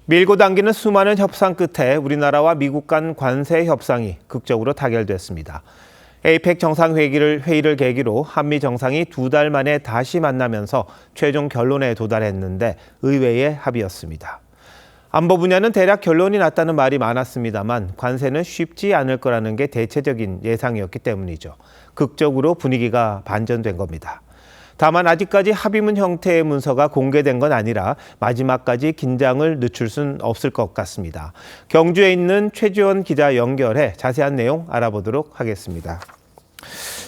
밀고 당기는 수많은 협상 끝에 우리나라와 미국 간 관세 협상이 극적으로 타결됐습니다. 에이펙 정상회의를 계기로 한미 정상이 2달 만에 다시 만나면서 최종 결론에 도달했는데 의외의 합의였습니다. 안보 분야는 대략 결론이 났다는 말이 많았습니다만 관세는 쉽지 않을 거라는 게 대체적인 예상이었기 때문이죠. 극적으로 분위기가 반전된 겁니다. 다만 아직까지 합의문 형태의 문서가 공개된 건 아니라 마지막까지 긴장을 늦출 순 없을 것 같습니다. 경주에 있는 최지원 기자 연결해 자세한 내용 알아보도록 하겠습니다.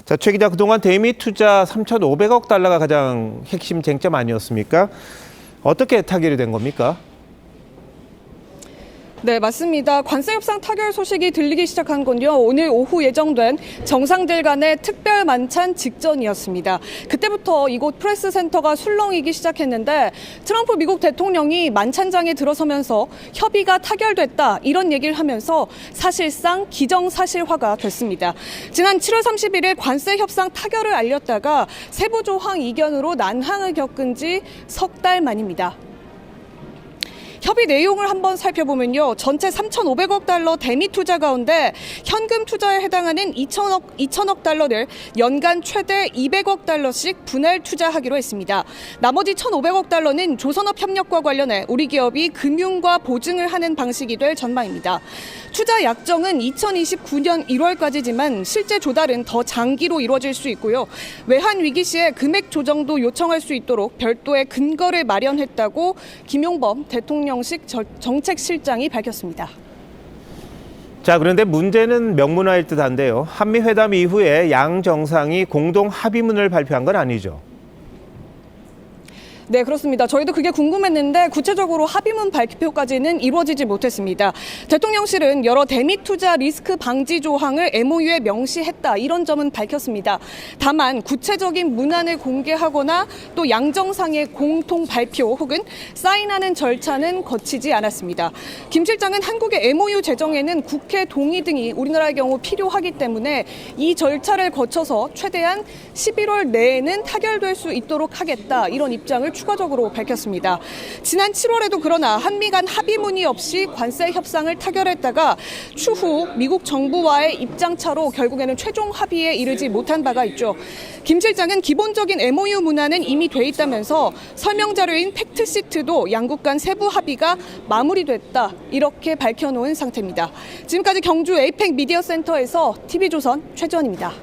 자, 최 기자, 그동안 대미 투자 3,500억 달러가 가장 핵심 쟁점 아니었습니까? 어떻게 타결이 된 겁니까? 네, 맞습니다. 관세 협상 타결 소식이 들리기 시작한 건요, 오늘 오후 예정된 정상들 간의 특별 만찬 직전이었습니다. 그때부터 이곳 프레스센터가 술렁이기 시작했는데 트럼프 미국 대통령이 만찬장에 들어서면서 협의가 타결됐다 이런 얘기를 하면서 사실상 기정사실화가 됐습니다. 지난 7월 31일 관세 협상 타결을 알렸다가 세부 조항 이견으로 난항을 겪은 지 석 달 만입니다. 협의 내용을 한번 살펴보면요. 전체 3,500억 달러 대미 투자 가운데 현금 투자에 해당하는 2천억 달러를 연간 최대 200억 달러씩 분할 투자하기로 했습니다. 나머지 1,500억 달러는 조선업 협력과 관련해 우리 기업이 금융과 보증을 하는 방식이 될 전망입니다. 투자 약정은 2029년 1월까지지만 실제 조달은 더 장기로 이루어질 수 있고요. 외환 위기 시에 금액 조정도 요청할 수 있도록 별도의 근거를 마련했다고 김용범 대통령실 정책실장이 밝혔습니다. 자, 그런데 문제는 명문화일 듯한데요. 한미 회담 이후에 양 정상이 공동 합의문을 발표한 건 아니죠. 네, 그렇습니다. 저희도 그게 궁금했는데 구체적으로 합의문 발표까지는 이루어지지 못했습니다. 대통령실은 여러 대미 투자 리스크 방지 조항을 MOU에 명시했다 이런 점은 밝혔습니다. 다만 구체적인 문안을 공개하거나 또 양정상의 공통 발표 혹은 사인하는 절차는 거치지 않았습니다. 김 실장은 한국의 MOU 제정에는 국회 동의 등이 우리나라의 경우 필요하기 때문에 이 절차를 거쳐서 최대한 11월 내에는 타결될 수 있도록 하겠다 이런 입장을 추가적으로 밝혔습니다. 지난 7월에도 그러나 한미 간 합의문이 없이 관세 협상을 타결했다가 추후 미국 정부와의 입장차로 결국에는 최종 합의에 이르지 못한 바가 있죠. 김 실장은 기본적인 MOU 문안은 이미 돼 있다면서 설명 자료인 팩트시트도 양국 간 세부 합의가 마무리됐다 이렇게 밝혀놓은 상태입니다. 지금까지 경주 에이펙 미디어 센터에서 TV조선 최지원입니다.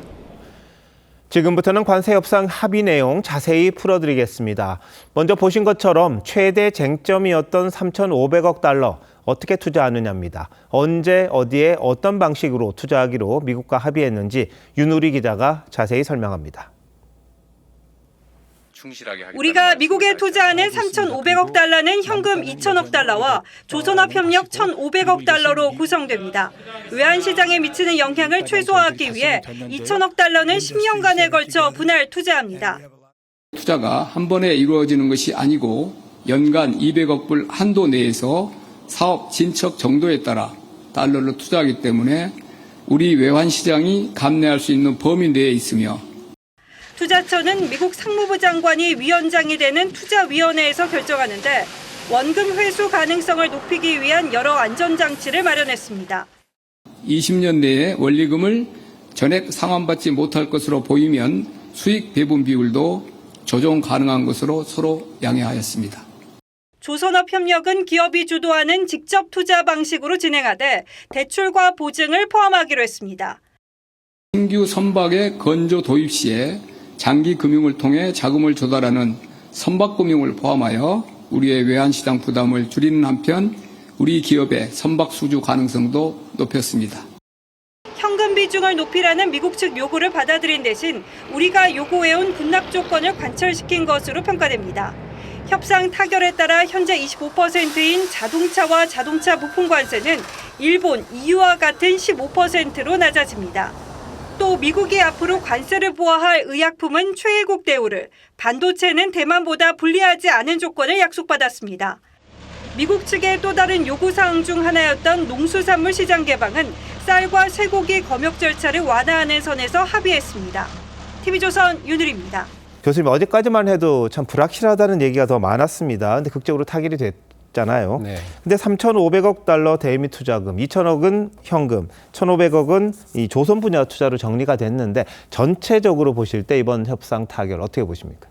지금부터는 관세 협상 합의 내용 자세히 풀어드리겠습니다. 먼저 보신 것처럼 최대 쟁점이었던 3,500억 달러 어떻게 투자하느냐입니다. 언제 어디에 어떤 방식으로 투자하기로 미국과 합의했는지 윤우리 기자가 자세히 설명합니다. 우리가 미국에 투자하는 3,500억 달러는 현금 2천억 달러와 조선업 협력 1,500억 달러로 구성됩니다. 외환시장에 미치는 영향을 최소화하기 위해 2천억 달러는 10년간에 걸쳐 분할 투자합니다. 투자가 한 번에 이루어지는 것이 아니고 연간 200억 불 한도 내에서 사업 진척 정도에 따라 달러를 투자하기 때문에 우리 외환시장이 감내할 수 있는 범위 내에 있으며 투자처는 미국 상무부 장관이 위원장이 되는 투자위원회에서 결정하는데 원금 회수 가능성을 높이기 위한 여러 안전장치를 마련했습니다. 20년 내에 원리금을 전액 상환받지 못할 것으로 보이면 수익 배분 비율도 조정 가능한 것으로 서로 양해하였습니다. 조선업협력은 기업이 주도하는 직접 투자 방식으로 진행하되 대출과 보증을 포함하기로 했습니다. 신규 선박의 건조 도입 시에 장기 금융을 통해 자금을 조달하는 선박금융을 포함하여 우리의 외환시장 부담을 줄이는 한편 우리 기업의 선박 수주 가능성도 높였습니다. 현금 비중을 높이라는 미국 측 요구를 받아들인 대신 우리가 요구해온 분납 조건을 관철시킨 것으로 평가됩니다. 협상 타결에 따라 현재 25%인 자동차와 자동차 부품 관세는 일본, EU와 같은 15%로 낮아집니다. 또 미국이 앞으로 관세를 부과할 의약품은 최애국 대우를, 반도체는 대만보다 불리하지 않은 조건을 약속받았습니다. 미국 측의 또 다른 요구사항 중 하나였던 농수산물 시장 개방은 쌀과 쇠고기 검역 절차를 완화하는 선에서 합의했습니다. TV조선 윤우리입니다. 교수님, 어제까지만 해도 참 불확실하다는 얘기가 더 많았습니다. 근데 극적으로 타결이 잖아요. 네. 근데 3,500억 달러 대미 투자금, 2,000억은 현금, 1,500억은 이 조선 분야 투자로 정리가 됐는데 전체적으로 보실 때 이번 협상 타결 어떻게 보십니까?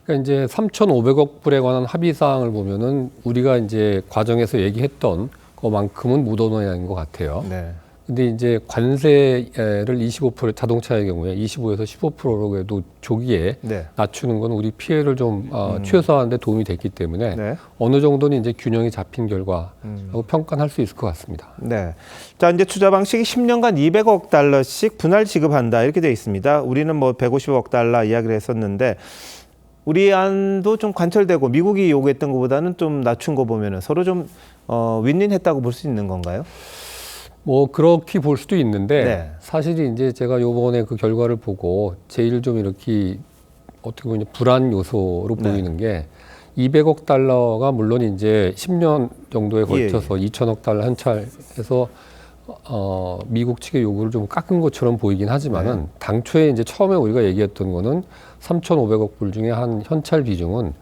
그러니까 이제 3,500억 불에 관한 합의 사항을 보면은 우리가 이제 과정에서 얘기했던 그만큼은 묻어놓은 것 같아요. 네. 근데 이제 관세를 25% 자동차의 경우에 25에서 15%로 그래도 조기에 네. 낮추는 건 우리 피해를 좀 최소화하는 데 도움이 됐기 때문에 네. 어느 정도는 이제 균형이 잡힌 결과라고 평가할 수 있을 것 같습니다. 네. 자, 이제 투자 방식이 10년간 200억 달러씩 분할 지급한다 이렇게 되어 있습니다. 우리는 뭐 150억 달러 이야기를 했었는데 우리 안도 좀 관철되고 미국이 요구했던 것보다는 좀 낮춘 거 보면은 서로 좀 윈윈했다고 볼 수 있는 건가요? 뭐 그렇게 볼 수도 있는데 네. 사실 이제 제가 요번에 그 결과를 보고 제일 좀 이렇게 어떻게 보면 불안 요소로 네. 보이는 게 200억 달러가 물론 이제 10년 정도에 걸쳐서 2천억 달러 현찰해서 미국 측의 요구를 좀 깎은 것처럼 보이긴 하지만은 네. 당초에 이제 처음에 우리가 얘기했던 거는 3,500억 불 중에 한 현찰 비중은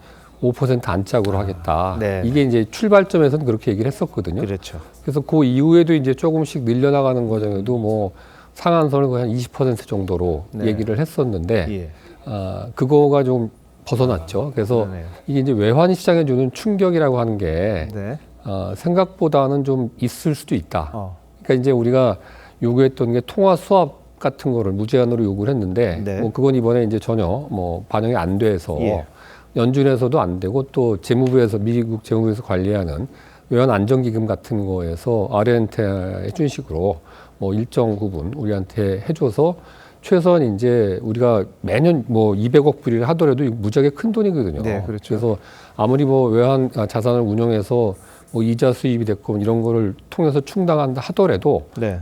5% 안짝으로 하겠다. 네. 이게 이제 출발점에서는 그렇게 얘기를 했었거든요. 그렇죠. 그래서 그 이후에도 이제 조금씩 늘려나가는 과정에도 뭐 상한선을 거의 한 20% 정도로 네. 얘기를 했었는데 예. 그거가 좀 벗어났죠. 그래서 네. 이게 이제 외환 시장에 주는 충격이라고 하는 게 네. 생각보다는 좀 있을 수도 있다. 어. 그러니까 이제 우리가 요구했던 게 통화 수합 같은 거를 무제한으로 요구를 했는데 네. 뭐 그건 이번에 이제 전혀 뭐 반영이 안 돼서 예. 연준에서도 안 되고 또 재무부에서 미국 재무부에서 관리하는 외환 안정기금 같은 거에서 아르헨티나에 해준 식으로 뭐 일정 부분 우리한테 해줘서 최소한 이제 우리가 매년 뭐 200억 불이라 하더라도 무지하게 큰 돈이거든요. 네, 그렇죠. 그래서 아무리 뭐 외환 자산을 운용해서 뭐 이자 수입이 됐고 이런 거를 통해서 충당한다 하더라도 네.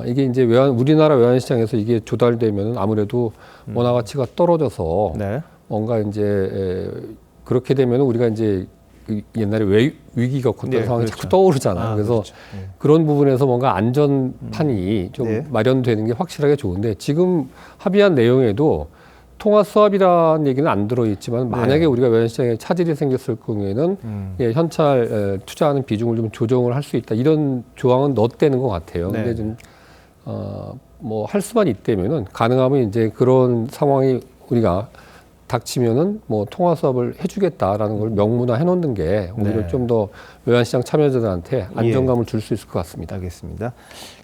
이게 이제 우리나라 외환 시장에서 이게 조달되면 아무래도 원화 가치가 떨어져서 네. 뭔가 이제 그렇게 되면 우리가 이제 그 옛날에 위기가 컸던 네, 상황이 그렇죠. 자꾸 떠오르잖아요. 그래서 그렇죠. 네. 그런 부분에서 뭔가 안전판이 좀 네. 마련되는 게 확실하게 좋은데 지금 합의한 내용에도 통화 수합이라는 얘기는 안 들어있지만 만약에 우리가 외환시장에 차질이 생겼을 경우에는 예, 현찰 투자하는 비중을 좀 조정을 할 수 있다. 이런 조항은 넣었다는 것 같아요. 네. 근데 좀 뭐 할 수만 있다면은 가능하면 이제 그런 상황이 우리가 닥치면은 뭐 통화 수합을 해주겠다라는 걸 명문화 해놓는 게 오히려 네. 좀 더 외환시장 참여자들한테 안정감을 줄 수 있을 것 같습니다. 알겠습니다.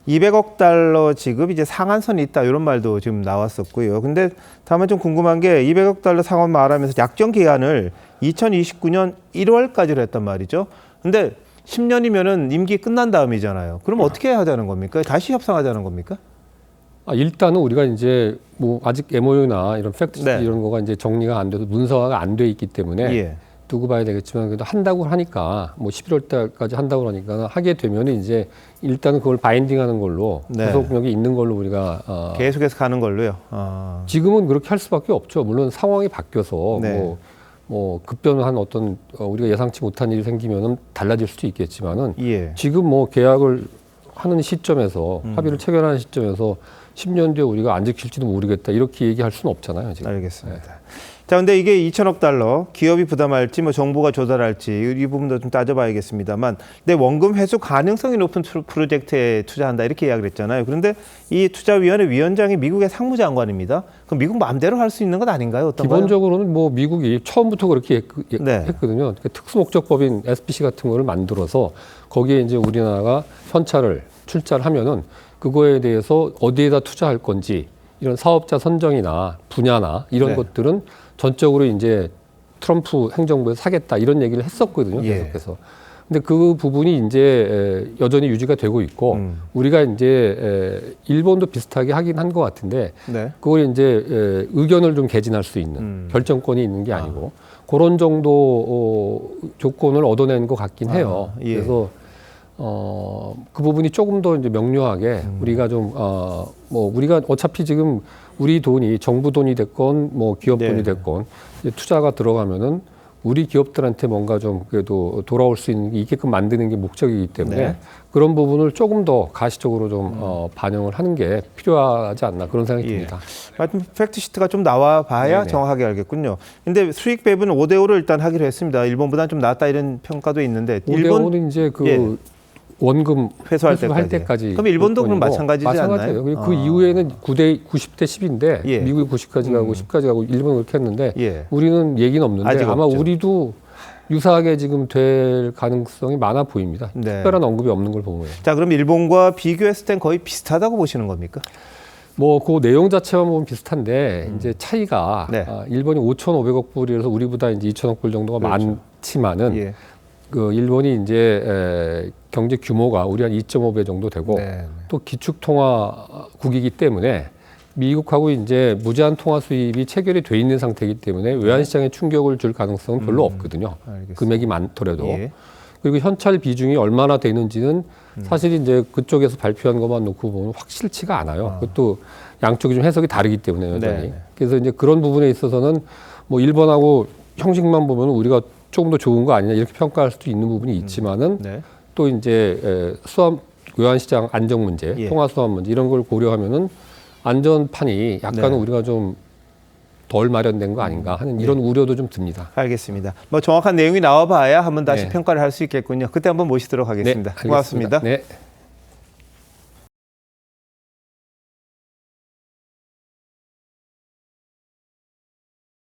200억 달러 지급 이제 상한선이 있다 이런 말도 지금 나왔었고요. 근데 다만 좀 궁금한 게 200억 달러 상한 말하면서 약정 기간을 2029년 1월까지로 했단 말이죠. 근데 10년이면은 임기 끝난 다음이잖아요. 그럼 어떻게 하자는 겁니까? 다시 협상하자는 겁니까? 일단은 우리가 이제 뭐 아직 MOU나 이런 팩트 네. 이런 거가 이제 정리가 안 돼서 문서화가 안 돼 있기 때문에 예. 두고 봐야 되겠지만 그래도 한다고 하니까 뭐 11월 달까지 한다고 하니까 하게 되면 이제 일단은 그걸 바인딩하는 걸로 네. 구속력이 있는 걸로 우리가 계속해서 가는 걸로요. 지금은 그렇게 할 수밖에 없죠. 물론 상황이 바뀌어서 네. 뭐 급변한 어떤 우리가 예상치 못한 일이 생기면은 달라질 수도 있겠지만은 예. 지금 뭐 계약을 하는 시점에서 합의를 체결하는 시점에서 10년 뒤에 우리가 안 지킬지도 모르겠다 이렇게 얘기할 수는 없잖아요. 지금. 알겠습니다. 자, 근데 이게 2천억 달러 기업이 부담할지 뭐 정부가 조달할지 이 부분도 좀 따져봐야겠습니다만, 근데 원금 회수 가능성이 높은 프로젝트에 투자한다 이렇게 이야기를 했잖아요. 그런데 이 투자위원회 위원장이 미국의 상무장관입니다. 그럼 미국 마음대로 할 수 있는 것 아닌가요? 어떤가요? 기본적으로는 뭐 미국이 처음부터 그렇게 네. 했거든요. 그러니까 특수목적법인 SPC 같은 거를 만들어서 거기에 이제 우리나라가 현찰을 출자를 하면은 그거에 대해서 어디에다 투자할 건지 이런 사업자 선정이나 분야나 이런 네. 것들은 전적으로 이제 트럼프 행정부에서 사겠다 이런 얘기를 했었거든요. 예. 계속해서. 근데 그 부분이 이제 여전히 유지가 되고 있고 우리가 이제 일본도 비슷하게 하긴 한 것 같은데 네. 그걸 이제 의견을 좀 개진할 수 있는 결정권이 있는 게 아니고 그런 정도 조건을 얻어낸 것 같긴 해요. 예. 그래서 그 부분이 조금 더 이제 명료하게 우리가 좀 뭐 우리가 어차피 지금 우리 돈이 정부 돈이 됐건 뭐 기업 네. 돈이 됐건 이제 투자가 들어가면은 우리 기업들한테 뭔가 좀 그래도 돌아올 수 있게끔 만드는 게 목적이기 때문에 네. 그런 부분을 조금 더 가시적으로 좀 반영을 하는 게 필요하지 않나 그런 생각이 예. 듭니다. 하여튼 팩트시트가 좀 나와 봐야 네네. 정확하게 알겠군요. 근데 수익 배분 5대5를 일단 하기로 했습니다. 일본보다는 좀 낫다 이런 평가도 있는데 5대5는 이제 그 예. 원금 회수할 회수할 때까지. 때까지. 그럼 일본도 그럼 요건이고 마찬가지지 마찬가지예요. 않나요? 그리고 아. 그 이후에는 90대 10인데 예. 미국이 90까지 가고 10까지 가고 일본은 그렇게 했는데 예. 우리는 얘기는 없는데 아직 아마 없죠. 우리도 유사하게 지금 될 가능성이 많아 보입니다. 네. 특별한 언급이 없는 걸 보면. 자, 그럼 일본과 비교했을 땐 거의 비슷하다고 보시는 겁니까? 뭐 그 내용 자체만 보면 비슷한데 이제 차이가 네. 일본이 5,500억 불이라서 우리보다 이제 2,000억 불 정도가 그렇죠. 많지만은 예. 그 일본이 이제 경제 규모가 우리 한 2.5배 정도 되고 네. 또 기축통화국이기 때문에 미국하고 이제 무제한 통화 수입이 체결이 돼 있는 상태이기 때문에 외환시장에 충격을 줄 가능성은 별로 없거든요. 알겠습니다. 금액이 많더라도. 예. 그리고 현찰 비중이 얼마나 되는지는 사실 이제 그쪽에서 발표한 것만 놓고 보면 확실치가 않아요. 그것도 양쪽이 좀 해석이 다르기 때문에 여전히. 네. 그래서 이제 그런 부분에 있어서는 뭐 일본하고 형식만 보면 우리가 조금 더 좋은 거 아니냐 이렇게 평가할 수도 있는 부분이 있지만은 네. 또 이제 수합 외환시장 안정 문제, 예. 통화 수합 문제 이런 걸 고려하면은 안전판이 약간은 네. 우리가 좀 덜 마련된 거 아닌가 하는 이런 우려도 좀 듭니다. 알겠습니다. 뭐 정확한 내용이 나와 봐야 한번 다시 네. 평가를 할 수 있겠군요. 그때 한번 모시도록 하겠습니다. 알겠습니다. 고맙습니다. 네.